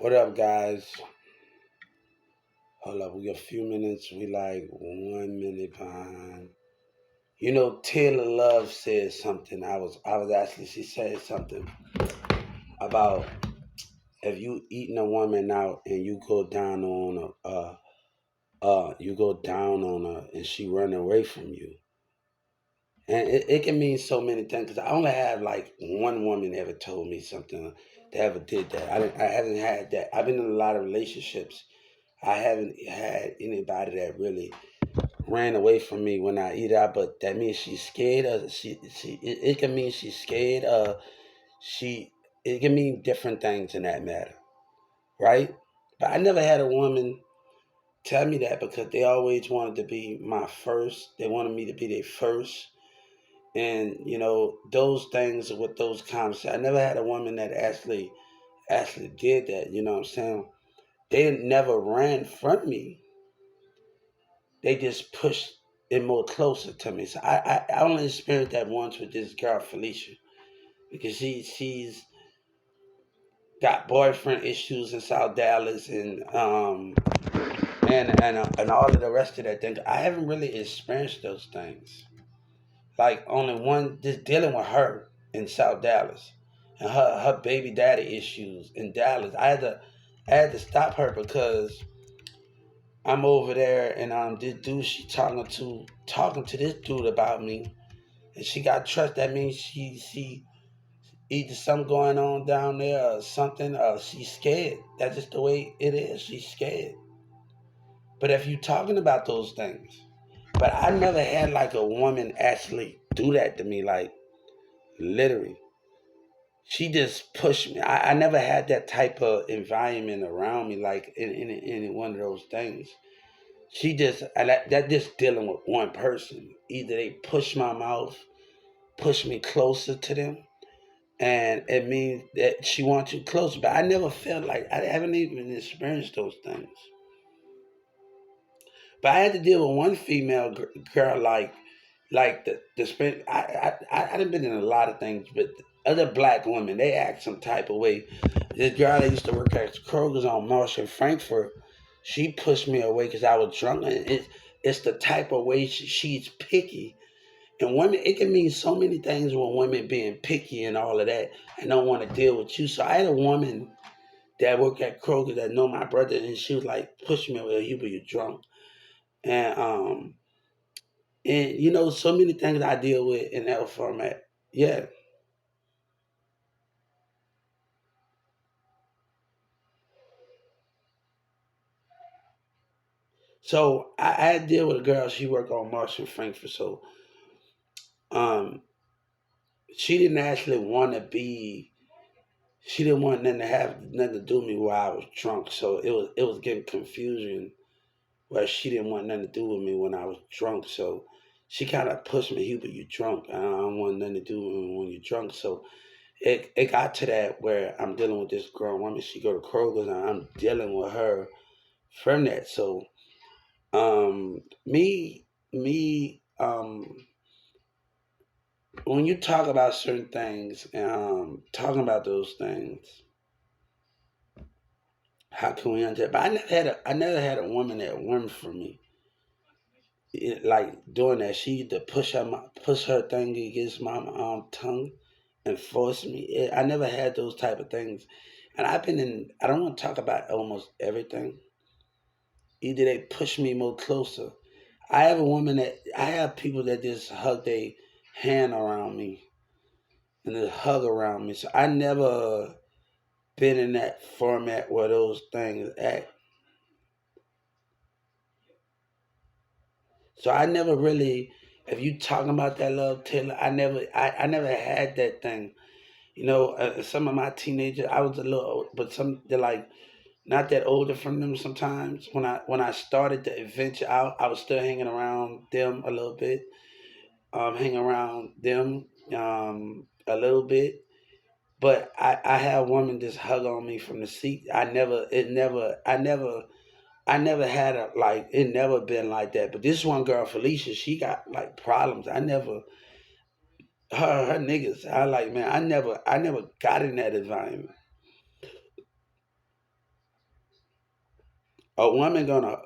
What up, guys? Hold up, we got a few minutes. We like 1 minute behind. Taylor Love said something. I was actually she said something about if you eating a woman out and you go down on her and she run away from you, and it can mean so many things. Cause I only have like one woman ever told me something that ever did that. I haven't had that. I've been in a lot of relationships. I haven't had anybody that really ran away from me when I eat out, but that means she's scared of it can mean she's scared she it can mean different things in that matter, right? But I never had a woman tell me that because they always wanted to be my first. They wanted me to be their first. And those things with those comments. I never had a woman that actually did that, you know what I'm saying? They never ran from me. They just pushed it more closer to me. So I only experienced that once with this girl Felicia because she's got boyfriend issues in South Dallas and all of the rest of that thing. I haven't really experienced those things. Like only one just dealing with her in South Dallas and her baby daddy issues in Dallas. I had to stop her because I'm over there and this dude she talking to this dude about me and she got trust. That means she either something going on down there or something, or she's scared. That's just the way it is. She's scared. But if you talking about those things, but I never had like a woman actually do that to me, like literally. She just pushed me. I never had that type of environment around me, like in one of those things. She just that just dealing with one person. Either they push my mouth, push me closer to them, and it means that she wants you closer. But I never felt like I haven't even experienced those things. But I had to deal with one female girl like the spin. I done been in a lot of things, but other black women they act some type of way. This girl that used to work at Kroger's on Marsh in Frankfurt, she pushed me away because I was drunk. And it's the type of way she's picky. And women, it can mean so many things when women being picky and all of that and don't want to deal with you. So I had a woman that worked at Kroger that know my brother, and she was like pushing me away. Huber, you drunk, and so many things I deal with in that format. Yeah. So I deal with a girl. She worked on Marsh and Frankfurt. So um, she didn't actually want to be. She didn't want nothing to have nothing to do with me while I was drunk. So it was getting confusion where she didn't want nothing to do with me when I was drunk. So she kind of pushed me, Hubert, you drunk. I don't want nothing to do with me when you're drunk. So it got to that where I'm dealing with this grown woman. She go to Kroger's and I'm dealing with her from that. So me when you talk about certain things, talking about those things, how can we understand? But I never had a woman that worked for me. Like doing that, she used to push her thing against my tongue and force me. I never had those type of things, and I've been in. I don't want to talk about almost everything. Either they push me more closer. I have people that just hug their hand around me and just hug around me. So I never been in that format where those things act. So I never really, if you talking about that love, Taylor, I never had that thing. Some of my teenagers, I was a little, but some they're like not that older from them. Sometimes when I started the adventure out, I was still hanging around them a little bit, hang around them a little bit. But I had women just hug on me from the seat. I never had a like it never been like that. But this one girl, Felicia, she got like problems. I never her niggas. I like man. I never got in that environment. A woman gonna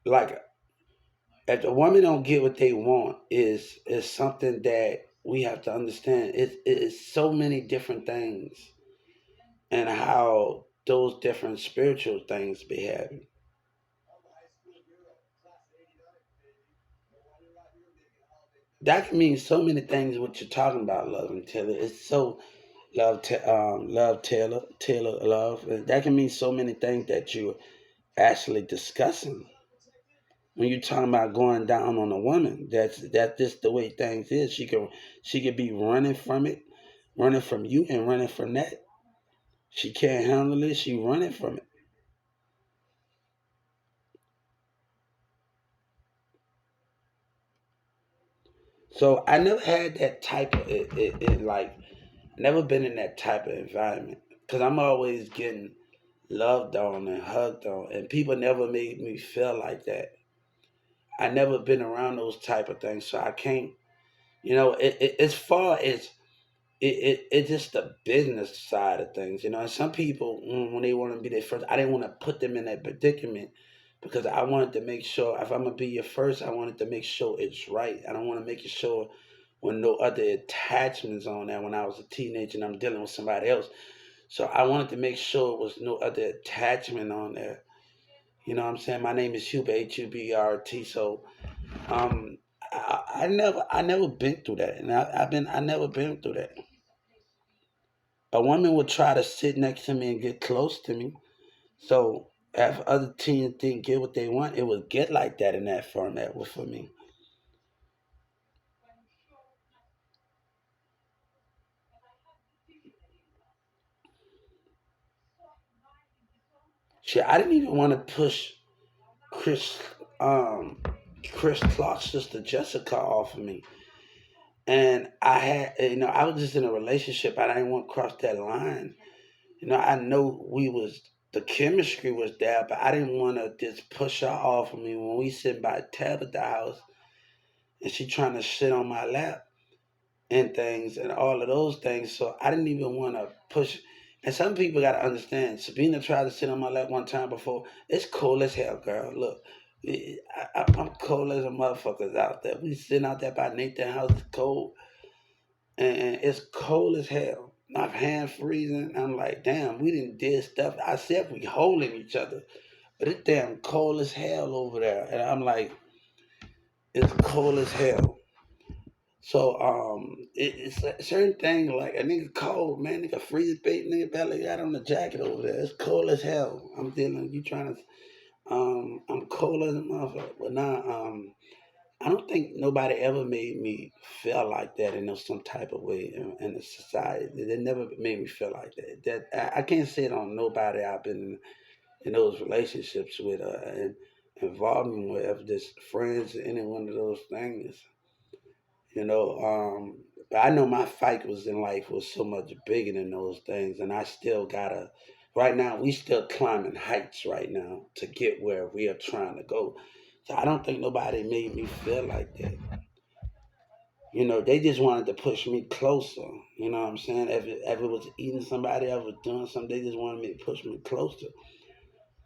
like if the woman don't get what they want is something that we have to understand. It's so many different things and how those different spiritual things be having. That can mean so many things. What you're talking about, love and Taylor, it's so love Taylor love. That can mean so many things that you're actually discussing when you're talking about going down on a woman. That's just the way things is. She could be running from it, running from you, and running from that. She can't handle it. She running from it. So I never had that type of like never been in that type of environment because I'm always getting loved on and hugged on, and people never made me feel like that. I never been around those type of things, so I can't. As far as it's just the business side of things. And some people when they want to be their first, I didn't want to put them in that predicament because I wanted to make sure if I'm gonna be your first, I wanted to make sure it's right. I don't want to make it sure when no other attachments on there when I was a teenager and I'm dealing with somebody else. So I wanted to make sure it was no other attachment on there. You know what I'm saying? My name is Hubert, Hubert. So um, I never been through that, and I never been through that. A woman would try to sit next to me and get close to me. So if other teens didn't get what they want, it would get like that in that format for me. Shit, I didn't even want to push Chris um Chris Clark's sister Jessica off of me. And I was just in a relationship. I didn't want to cross that line. I know the chemistry was there, but I didn't want to just push her off of me when we sitting by Tabitha house and she trying to sit on my lap and things and all of those things. So I didn't even want to push. And some people got to understand. Sabina tried to sit on my lap one time before. It's cold as hell, girl. Look, I'm cold as a motherfuckers out there. We sitting out there by Nathan house. It's cold and it's cold as hell. My hand freezing. I'm like, damn, we didn't did stuff. I said we holding each other, but it's damn cold as hell over there. And I'm like, it's cold as hell. So it's a certain thing like a nigga cold, man, nigga freeze bait, nigga belly got on the jacket over there. It's cold as hell. I'm dealing. You trying to? I'm cold as a motherfucker. But now, I don't think nobody ever made me feel like that in some type of way in the society. They never made me feel like that. I can't say it on nobody I've been in those relationships with and involvement with, just friends, any one of those things. You know, but I know my fight was in life was so much bigger than those things, and I still gotta. Right now, we still climbing heights right now to get where we are trying to go. So I don't think nobody made me feel like that. They just wanted to push me closer. You know what I'm saying? If it was eating somebody, if it was doing something, they just wanted me to push me closer.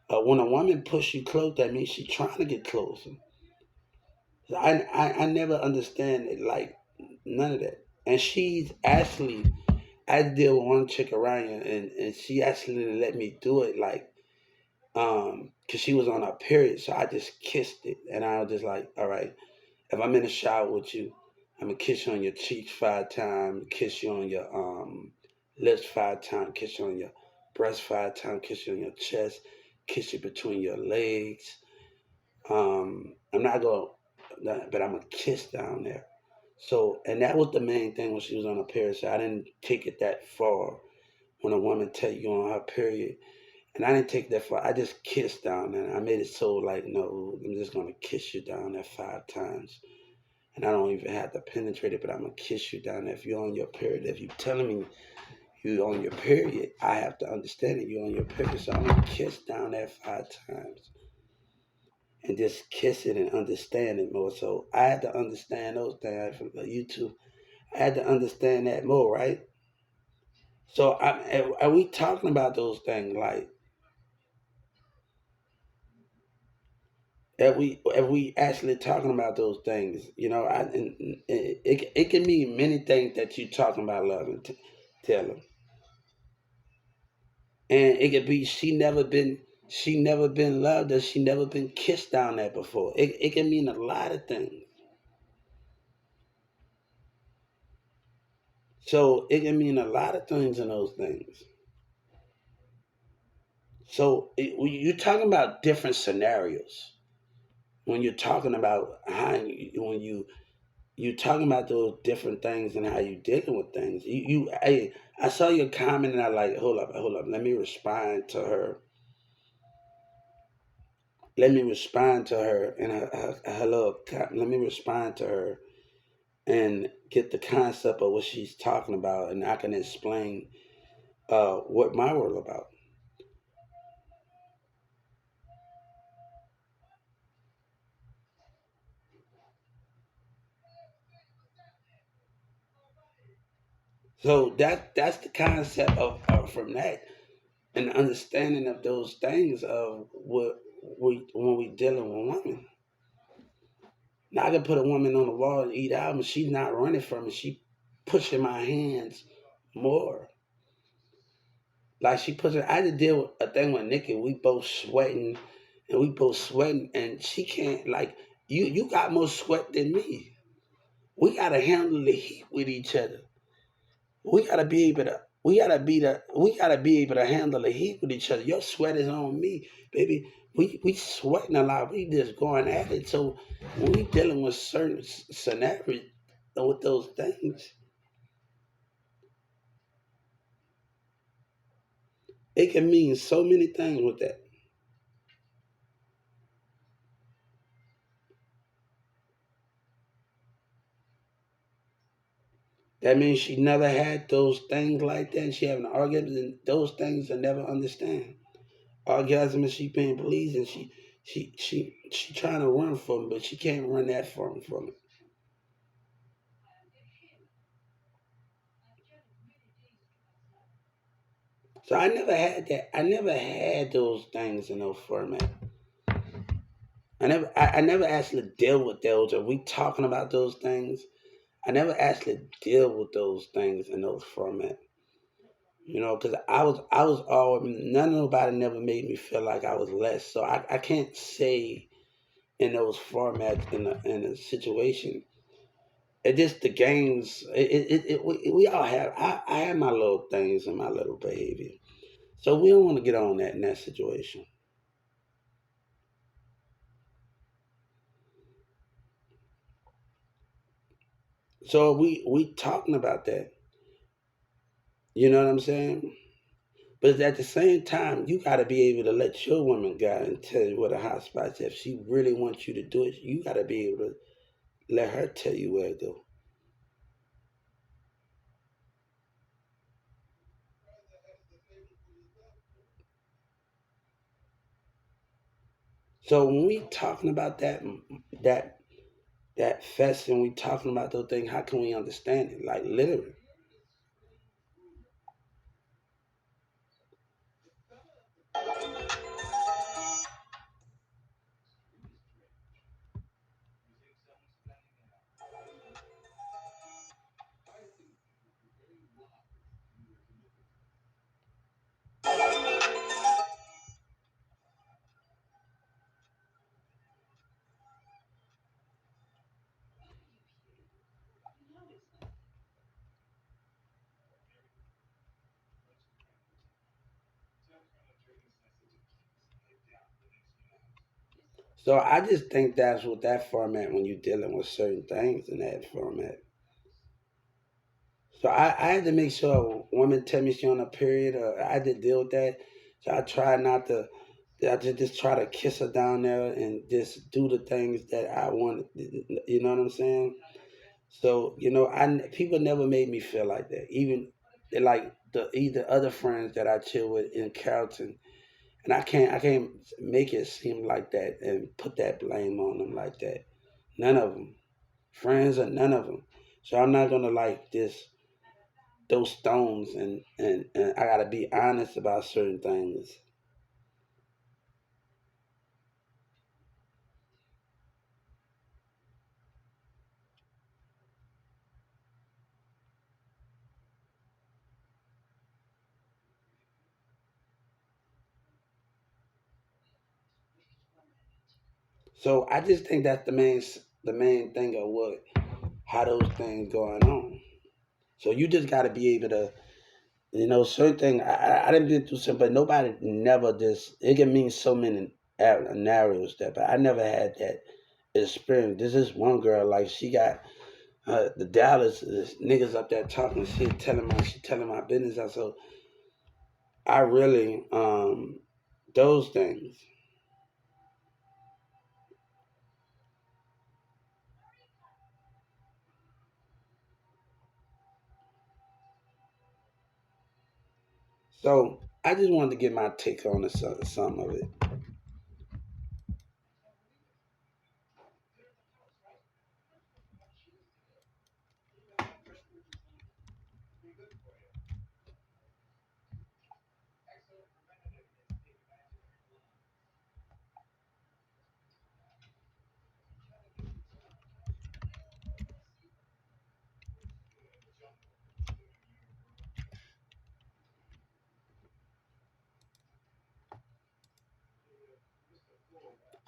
When a woman push you close, that means she's trying to get closer. I never understand it like none of that. And she's actually I deal with one chick around here and she actually let me do it like cause she was on her period, so I just kissed it and I was just like, all right, if I'm in the shower with you, I'm gonna kiss you on your cheeks 5 times, kiss you on your lips 5 times, kiss you on your breast 5 times, kiss you on your chest, kiss you between your legs. I'm not gonna, but I'm gonna kiss down there. So, and that was the main thing when she was on her period. So I didn't take it that far when a woman tell you on her period. And I didn't take that far. I just kissed down there. I made it so like, no, I'm just gonna kiss you down there 5 times. And I don't even have to penetrate it, but I'm gonna kiss you down there. If you're on your period, if you're telling me you're on your period, I have to understand that you're on your period. So I'm gonna kiss down there 5 times and just kiss it and understand it more. So I had to understand those things from YouTube. I had to understand that more, right? So are we talking about those things like if we actually talking about those things, and it can mean many things that you talking about love and tell them, and it could be she never been loved or she never been kissed down there before. It can mean a lot of things. So it can mean a lot of things in those things. So when you're talking about different scenarios. When you're talking about when you talking about those different things and how you dealing with things. I saw your comment and I like, hold up, let me respond to her. Let me respond to her and her little. Let me respond to her and get the concept of what she's talking about, and I can explain what my world about. So that's the concept of from that and understanding of those things of what we when we dealing with women. Now I can put a woman on the wall and eat out, and she's not running from it. She pushing my hands more. Like she pushing. I had to deal with a thing with Nikki. We both sweating, and she can't like you. Got more sweat than me. We gotta handle the heat with each other. We gotta be able to. We gotta be able to handle the heat with each other. Your sweat is on me, baby. We sweating a lot. We just going at it. So when we dealing with certain scenarios with those things, it can mean so many things with that. That means she never had those things like that. And she having orgasms and those things I never understand. Orgasm is she being pleased and she trying to run from it, but she can't run that from it. So I never had that. I never had those things in those format. I never actually deal with those. Are we talking about those things? I never actually deal with those things in those format. Because I was all nobody never made me feel like I was less. So I can't say in those formats in a situation. It just the games. We all have. I have my little things and my little behavior. So we don't want to get on that in that situation. So we talking about that. You know what I'm saying? But at the same time, you got to be able to let your woman guide and tell you where the hot spots. If she really wants you to do it, you got to be able to let her tell you where to go. So when we talking about that that fest and we talking about those things, how can we understand it? Like literally. So I just think that's what that format when you're dealing with certain things in that format. So I had to make sure a woman tell me she on a period or I had to deal with that. So I try not to I just try to kiss her down there and just do the things that I want. You know what I'm saying? So I people never made me feel like that. Even like the either other friends that I chill with in Carrollton, and I can't make it seem like that and put that blame on them like that. None of them, friends or none of them. So I'm not gonna like this those stones and I gotta be honest about certain things. So I just think that's the main thing of what how those things going on. So you just got to be able to, certain thing. I didn't been through some, but nobody never just. It can mean so many scenarios that, but I never had that experience. This is one girl like she got the Dallas niggas up there talking shit, she telling my business. So I really those things. So I just wanted to get my take on some of it.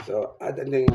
So I think